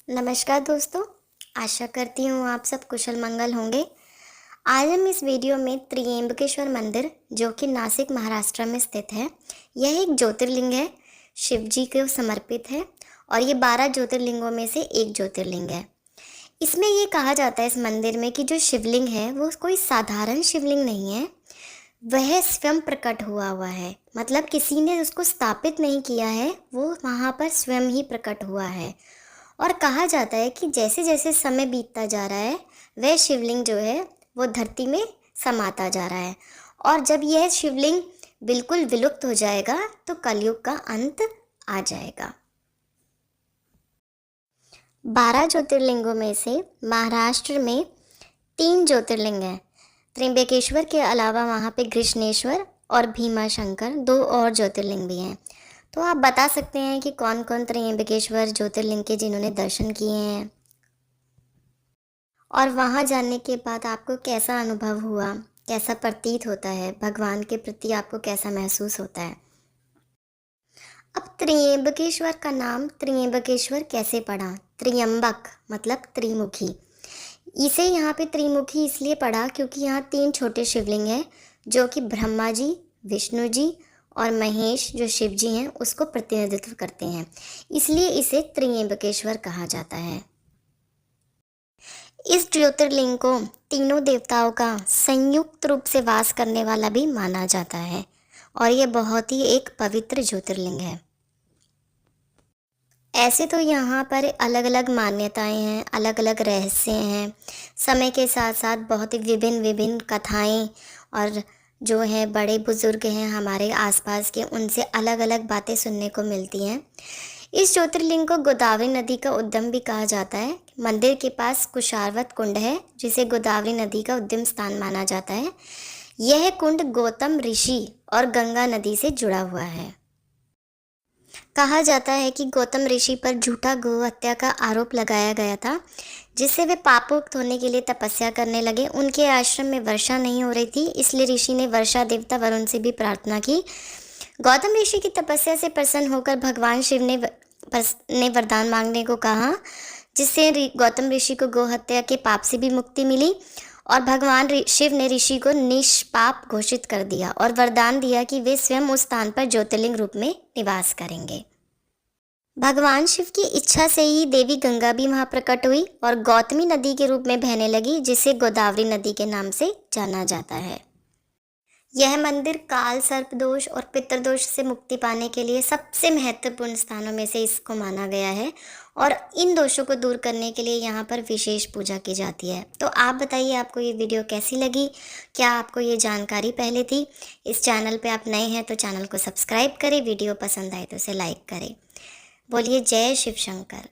नमस्कार दोस्तों, आशा करती हूँ आप सब कुशल मंगल होंगे। आज हम इस वीडियो में त्र्यंबकेश्वर मंदिर जो कि नासिक महाराष्ट्र में स्थित है, यह एक ज्योतिर्लिंग है, शिव जी को समर्पित है और ये 12 ज्योतिर्लिंगों में से एक ज्योतिर्लिंग है। इसमें ये कहा जाता है इस मंदिर में कि जो शिवलिंग है वो कोई साधारण शिवलिंग नहीं है, वह स्वयं प्रकट हुआ है। मतलब किसी ने उसको स्थापित नहीं किया है, वो वहाँ पर स्वयं ही प्रकट हुआ है। और कहा जाता है कि जैसे जैसे समय बीतता जा रहा है वह शिवलिंग जो है वो धरती में समाता जा रहा है और जब यह शिवलिंग बिल्कुल विलुप्त हो जाएगा तो कलयुग का अंत आ जाएगा। 12 ज्योतिर्लिंगों में से महाराष्ट्र में 3 ज्योतिर्लिंग हैं। त्र्यंबकेश्वर के अलावा वहाँ पे कृष्णेश्वर और भीमाशंकर 2 और ज्योतिर्लिंग भी हैं। तो आप बता सकते हैं कि कौन कौन त्र्यंबकेश्वर ज्योतिर्लिंग के जिन्होंने दर्शन किए हैं और वहाँ जाने के बाद आपको कैसा अनुभव हुआ, कैसा प्रतीत होता है, भगवान के प्रति आपको कैसा महसूस होता है। अब त्र्यंबकेश्वर का नाम त्र्यंबकेश्वर कैसे पड़ा? त्र्यंबक मतलब त्रिमुखी। इसे यहाँ पे त्रिमुखी इसलिए पड़ा क्योंकि यहाँ 3 छोटे शिवलिंग हैं जो कि ब्रह्मा जी, विष्णु जी और महेश जो शिव जी हैं उसको प्रतिनिधित्व करते हैं, इसलिए इसे त्र्यंबकेश्वर कहा जाता है। इस ज्योतिर्लिंग को तीनों देवताओं का संयुक्त रूप से वास करने वाला भी माना जाता है और ये बहुत ही एक पवित्र ज्योतिर्लिंग है। ऐसे तो यहाँ पर अलग अलग मान्यताएं हैं, अलग अलग रहस्य हैं। समय के साथ साथ बहुत ही विभिन्न विभिन्न कथाएं और जो हैं बड़े बुजुर्ग हैं हमारे आसपास के, उनसे अलग अलग बातें सुनने को मिलती हैं। इस ज्योतिर्लिंग को गोदावरी नदी का उद्गम भी कहा जाता है। मंदिर के पास कुशारवत कुंड है जिसे गोदावरी नदी का उद्गम स्थान माना जाता है। यह कुंड गौतम ऋषि और गंगा नदी से जुड़ा हुआ है। कहा जाता है कि गौतम ऋषि पर झूठा गौ हत्या का आरोप लगाया गया था, जिससे वे पापमुक्त होने के लिए तपस्या करने लगे। उनके आश्रम में वर्षा नहीं हो रही थी, इसलिए ऋषि ने वर्षा देवता वरुण से भी प्रार्थना की। गौतम ऋषि की तपस्या से प्रसन्न होकर भगवान शिव ने वरदान मांगने को कहा, जिससे गौतम ऋषि को गौ हत्या के पाप से भी मुक्ति मिली और भगवान शिव ने ऋषि को निष्पाप घोषित कर दिया और वरदान दिया कि वे स्वयं उस स्थान पर ज्योतिर्लिंग रूप में निवास करेंगे। भगवान शिव की इच्छा से ही देवी गंगा भी वहाँ प्रकट हुई और गौतमी नदी के रूप में बहने लगी, जिसे गोदावरी नदी के नाम से जाना जाता है। यह मंदिर काल सर्प दोष और पितृदोष से मुक्ति पाने के लिए सबसे महत्वपूर्ण स्थानों में से इसको माना गया है और इन दोषों को दूर करने के लिए यहाँ पर विशेष पूजा की जाती है। तो आप बताइए आपको ये वीडियो कैसी लगी? क्या आपको ये जानकारी पहले थी? इस चैनल पे आप नए हैं तो चैनल को सब्सक्राइब करें, वीडियो पसंद आए तो उसे लाइक करें। बोलिए जय शिव शंकर।